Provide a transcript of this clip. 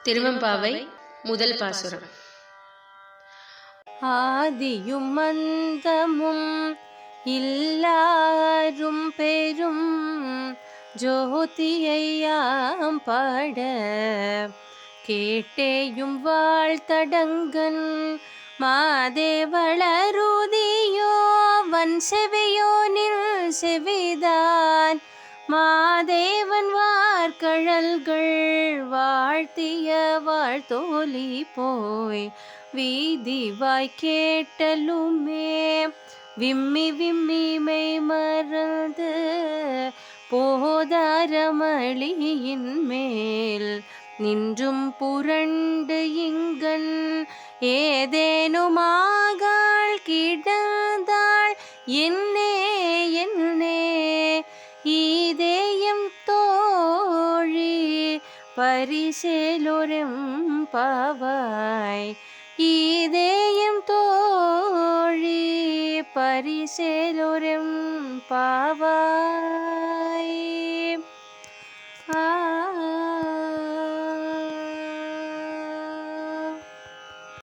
திருவெம்பாவை முதல் பாசுரம். ஆதியும் மந்தமும் இல்லாரும் பெரும் ஜோதியையாம் பாட கேட்டேயும் வாழ்த்தடங்கன் மாதேவளருதியோ வன் செவியோனில் செவிதான் மாதேவன் வார்கழல்கள் வாழ்த்திய வாழ்த்தோலி போய் வீதிவாய் கேட்டலுமே விம்மி விம்மி மெய் மறந்து போதாரமளியின் மேல் நின்றும் புரண்டு இங்கன் ஏதேனுமாகாள் கிடந்தாள் என்னே என்னே ஈதேயம் தோழி பரிசேலொரெம்பாவாய் ஈதேயம் தோழி பரிசேலொரெம்பாவாய்.